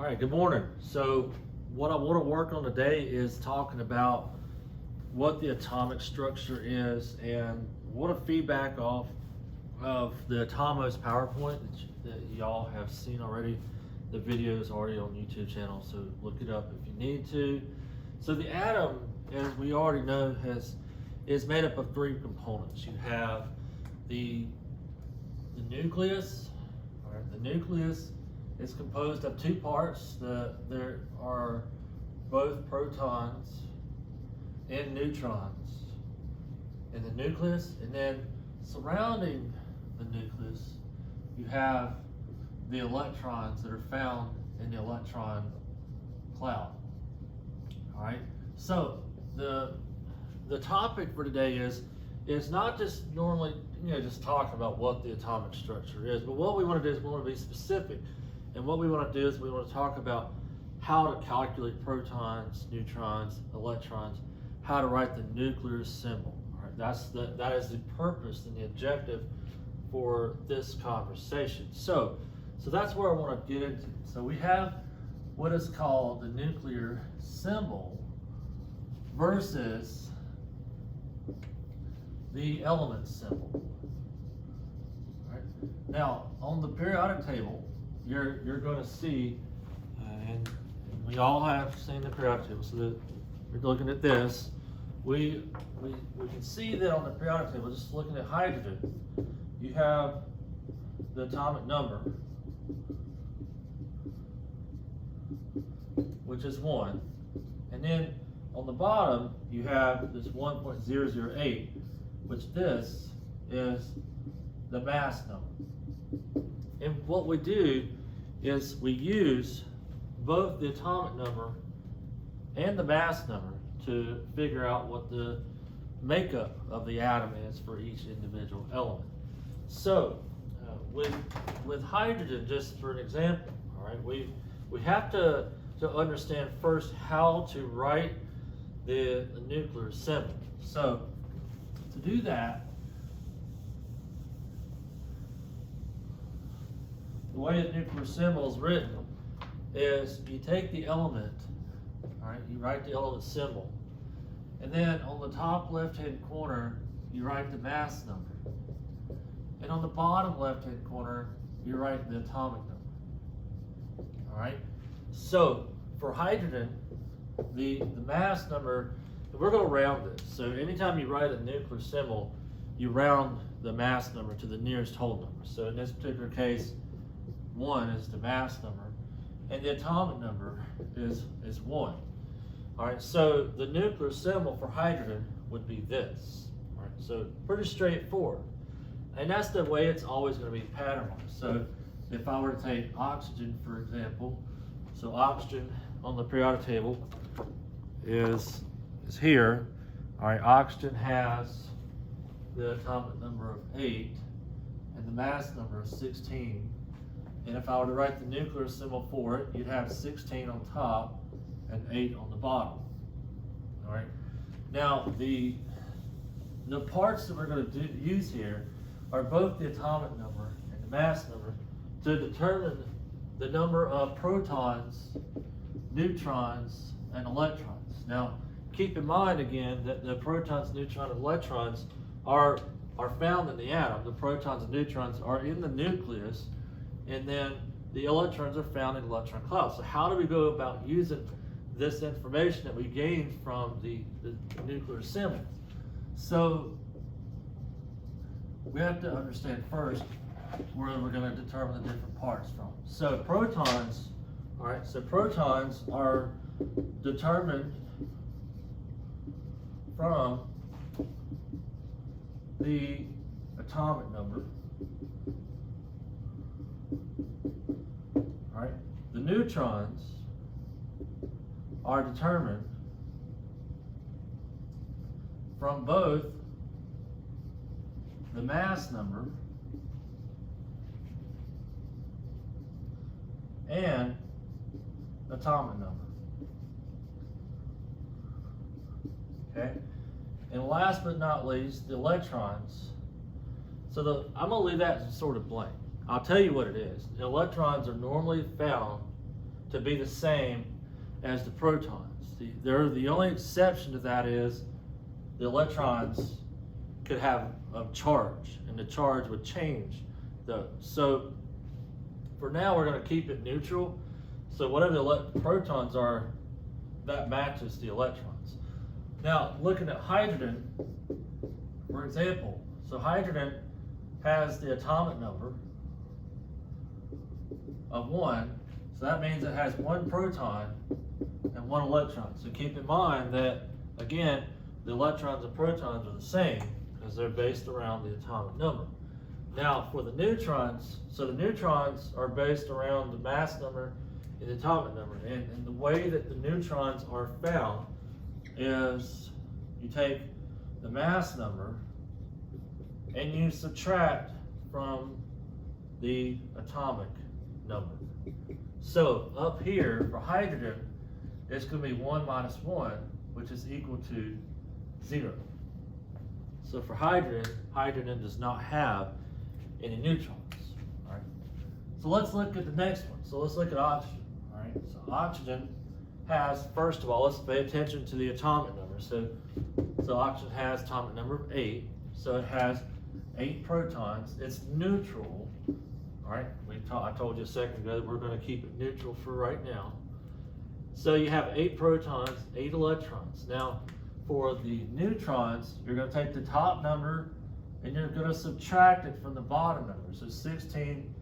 All right, good morning. So what I want to work on today is talking about what the atomic structure is and what a feedback off of the Atomos PowerPoint that y'all have seen already. The video is already on YouTube channel, so look it up if you need to. So the atom, as we already know, is made up of three components. You have the nucleus. All right, the nucleus is composed of two parts. There are both protons and neutrons in the nucleus, and then surrounding the nucleus you have the electrons that are found in the electron cloud. All right, so the topic for today is not just normally just talking about what the atomic structure is, but what we want to do is we want to be specific. And what we want to do is we want to talk about how to calculate protons, neutrons, electrons, how to write the nuclear symbol. All right, that is the purpose and the objective for this conversation. So that's where I want to get into. So we have what is called the nuclear symbol versus the element symbol. All right. Now on the periodic table, you're going to see, and we all have seen the periodic table, so that we're looking at this. We can see that on the periodic table, just looking at hydrogen, you have the atomic number, which is 1. And then on the bottom, you have this 1.008, which this is the mass number. And what we do is we use both the atomic number and the mass number to figure out what the makeup of the atom is for each individual element. So with hydrogen, just for an example, all right, we have to understand first how to write the nuclear symbol. So to do that, the way the nuclear symbol is written is you take the element, all right, you write the element symbol, and then on the top left-hand corner, you write the mass number. And on the bottom left-hand corner, you write the atomic number. All right? So for hydrogen, the mass number, we're going to round this. So anytime you write a nuclear symbol, you round the mass number to the nearest whole number. So in this particular case, 1 is the mass number, and the atomic number is 1. All right, so the nuclear symbol for hydrogen would be this. All right, so pretty straightforward. And that's the way it's always going to be patternized. So if I were to take oxygen, for example, so oxygen on the periodic table is here. All right, oxygen has the atomic number of 8 and the mass number of 16. And if I were to write the nuclear symbol for it, you'd have 16 on top and 8 on the bottom. All right. Now the parts that we're going to use here are both the atomic number and the mass number to determine the number of protons, neutrons, and electrons. Now keep in mind again that the protons, neutrons, and electrons are found in the atom. The protons and neutrons are in the nucleus, and then the electrons are found in electron clouds. So how do we go about using this information that we gained from the nuclear symbol? So we have to understand first where we're going to determine the different parts from. So protons, all right, so protons are determined from the atomic number. All right, the neutrons are determined from both the mass number and atomic number. Okay, and last but not least, the electrons. So I'm going to leave that sort of blank. I'll tell you what it is. The electrons are normally found to be the same as the protons. The only exception to that is the electrons could have a charge, and the charge would change. So for now, we're going to keep it neutral. So whatever the protons are, that matches the electrons. Now, looking at hydrogen, for example, so hydrogen has the atomic number of 1, so that means it has 1 proton and 1 electron. So keep in mind that, again, the electrons and protons are the same because they're based around the atomic number. Now, for the neutrons, so the neutrons are based around the mass number and the atomic number. And the way that the neutrons are found is you take the mass number and you subtract from the atomic number. So up here for hydrogen, it's going to be 1 minus 1, which is equal to 0. So for hydrogen does not have any neutrons. All right. So let's look at the next one. So let's look at oxygen. All right. So oxygen has, first of all, let's pay attention to the atomic number. So oxygen has atomic number of 8. So it has 8 protons. It's neutral. All right. I told you a second ago that we're going to keep it neutral for right now. So you have 8 protons, 8 electrons. Now, for the neutrons, you're going to take the top number and you're going to subtract it from the bottom number. So 16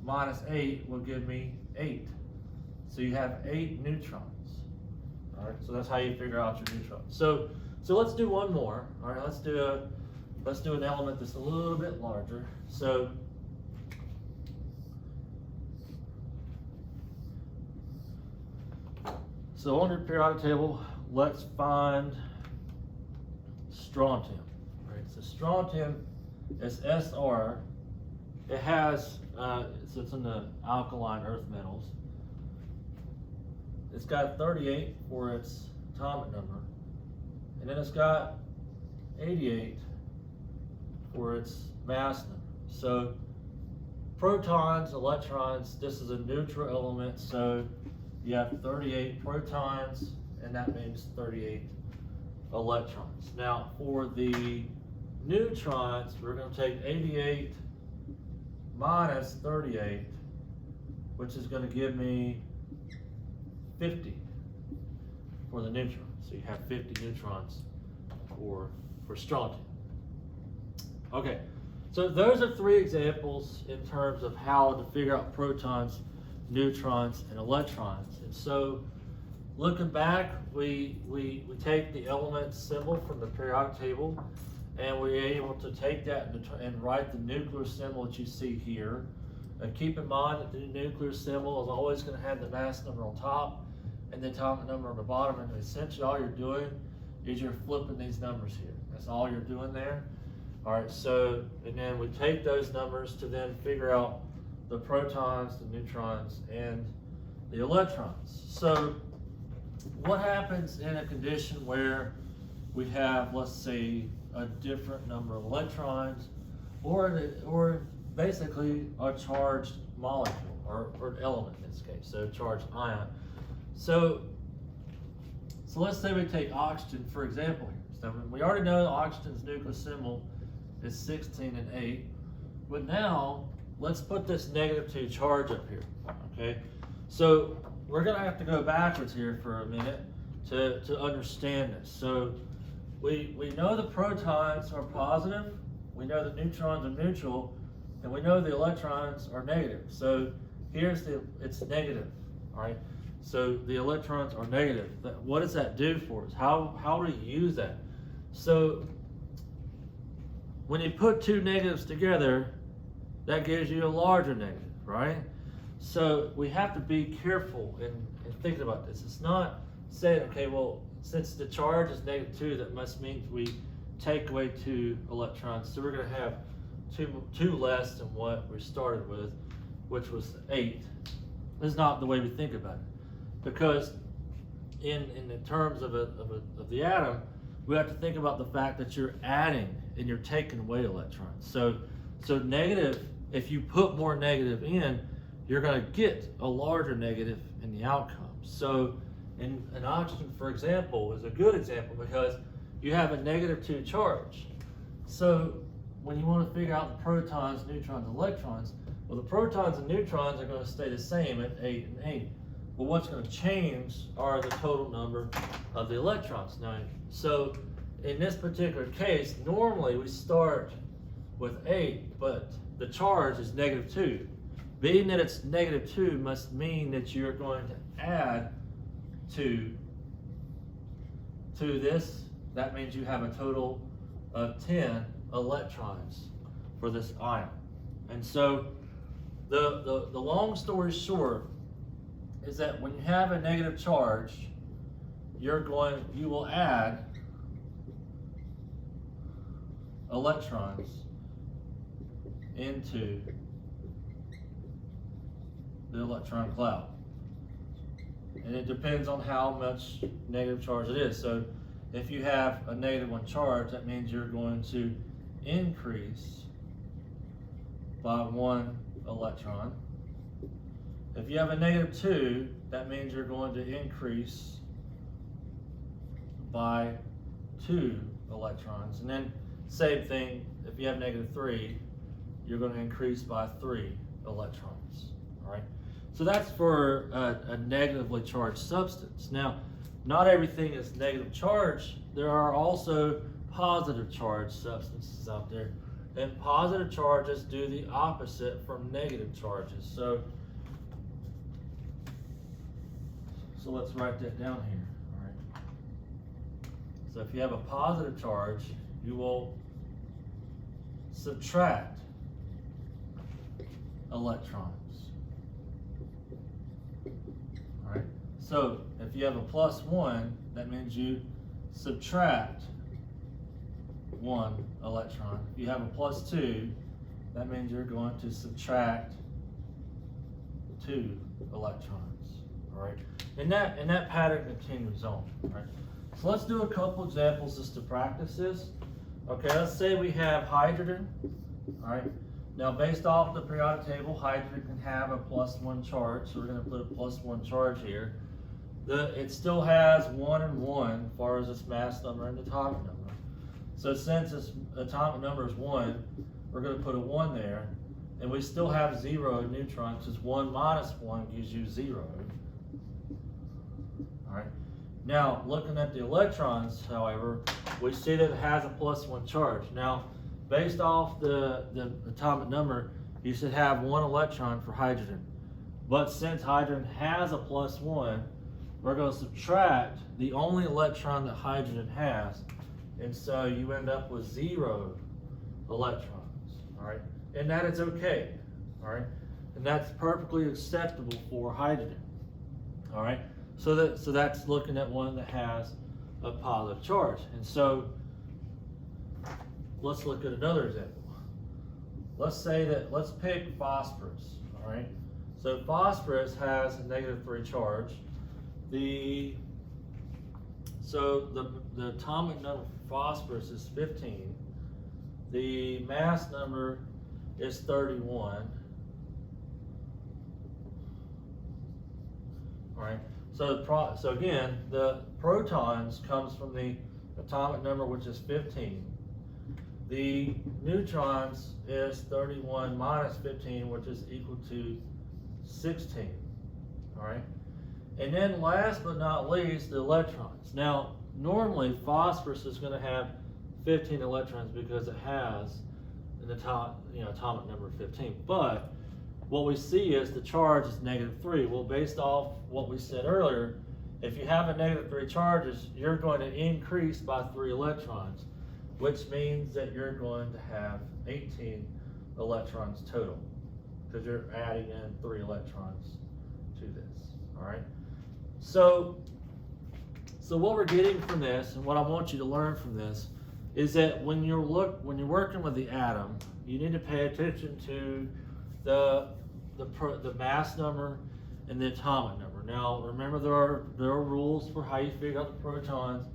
minus 8 will give me 8. So you have 8 neutrons. All right, so that's how you figure out your neutrons. So let's do one more. All right, let's do an element that's a little bit larger. So on your periodic table, let's find strontium. All right, so strontium is Sr. It has, so it's in the alkaline earth metals. It's got 38 for its atomic number, and then it's got 88 for its mass number. So protons, electrons, this is a neutral element, so you have 38 protons, and that means 38 electrons. Now, for the neutrons, we're going to take 88 minus 38, which is going to give me 50 for the neutrons. So you have 50 neutrons for strontium. Okay, so those are 3 examples in terms of how to figure out protons, neutrons, and electrons. And so looking back, we take the element symbol from the periodic table, and we're able to take that and write the nuclear symbol that you see here. Keep in mind that the nuclear symbol is always going to have the mass number on top and the atomic number on the bottom, and essentially all you're doing is you're flipping these numbers here. That's all you're doing there. All right, so, and then we take those numbers to then figure out the protons, the neutrons, and the electrons. So what happens in a condition where we have, let's say, a different number of electrons, or basically a charged molecule, or an element in this case, so charged ion. So let's say we take oxygen, for example, here. So we already know oxygen's nuclear symbol is 16 and 8, but now let's put this -2 charge up here, okay? So we're gonna have to go backwards here for a minute to understand this. So we know the protons are positive, we know the neutrons are neutral, and we know the electrons are negative. So it's negative, all right? So the electrons are negative. What does that do for us? How do you use that? So when you put 2 negatives together, that gives you a larger negative, right? So we have to be careful in thinking about this. It's not saying, okay, well, since the charge is -2, that must mean we take away 2 electrons. So we're going to have two less than what we started with, which was 8. This is not the way we think about it. Because in the terms of the atom, we have to think about the fact that you're adding and you're taking away electrons. So negative, if you put more negative in, you're going to get a larger negative in the outcome. So in an oxygen, for example, is a good example because you have a -2 charge. So when you want to figure out the protons, neutrons, and electrons, well, the protons and neutrons are going to stay the same at 8 and 8. But what's going to change are the total number of the electrons. Now, so in this particular case, normally we start with 8, but the charge is -2. Being that it's -2 must mean that you're going to add to this. That means you have a total of 10 electrons for this ion. And so the long story short is that when you have a negative charge, you will add electrons into the electron cloud. And it depends on how much negative charge it is. So if you have a -1 charge, that means you're going to increase by 1 electron. If you have a -2, that means you're going to increase by 2 electrons. And then same thing, if you have -3, you're going to increase by 3 electrons. All right. So that's for a negatively charged substance. Now, not everything is negative charge. There are also positive charged substances out there. And positive charges do the opposite from negative charges. So let's write that down here. All right. So if you have a positive charge, you will subtract electrons. All right. So if you have a +1, that means you subtract 1 electron. If you have a +2, that means you're going to subtract 2 electrons. All right. And that pattern continues on. All right. So let's do a couple examples just to practice this. Okay, let's say we have hydrogen. All right. Now, based off the periodic table, hydrogen can have a +1 charge, so we're going to put a +1 charge here. It still has 1 and 1 as far as its mass number and atomic number. So since its atomic number is 1, we're going to put a 1 there, and we still have 0 neutrons, because 1 minus 1 gives you 0. All right. Now, looking at the electrons, however, we see that it has a +1 charge. Now, based off the atomic number, you should have 1 electron for hydrogen. But since hydrogen has a +1, we're going to subtract the only electron that hydrogen has. And so you end up with 0 electrons. All right. And that is okay. All right. And that's perfectly acceptable for hydrogen. All right. So that's looking at one that has a positive charge. And so let's look at another example. Let's pick phosphorus. All right. So phosphorus has a -3 charge. The atomic number for phosphorus is 15. The mass number is 31. All right. So again, the protons comes from the atomic number, which is 15. The neutrons is 31 minus 15, which is equal to 16. All right. And then last but not least, the electrons. Now, normally phosphorus is going to have 15 electrons because it has an atomic number of 15. But what we see is the charge is -3. Well, based off what we said earlier, if you have a -3 charges, you're going to increase by 3 electrons, which means that you're going to have 18 electrons total, because you're adding in 3 electrons to this. All right. So what we're getting from this, and what I want you to learn from this, is that when you're working with the atom, you need to pay attention to the mass number and the atomic number. Now, remember there are rules for how you figure out the protons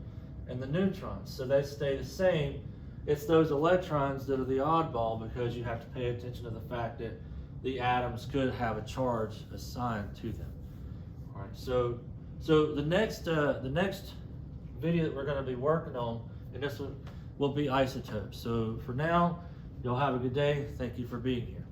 and the neutrons, so they stay the same. It's those electrons that are the oddball, because you have to pay attention to the fact that the atoms could have a charge assigned to them. All right, so the next video that we're going to be working on, and this one will be isotopes. So for now, y'all have a good day. Thank you for being here.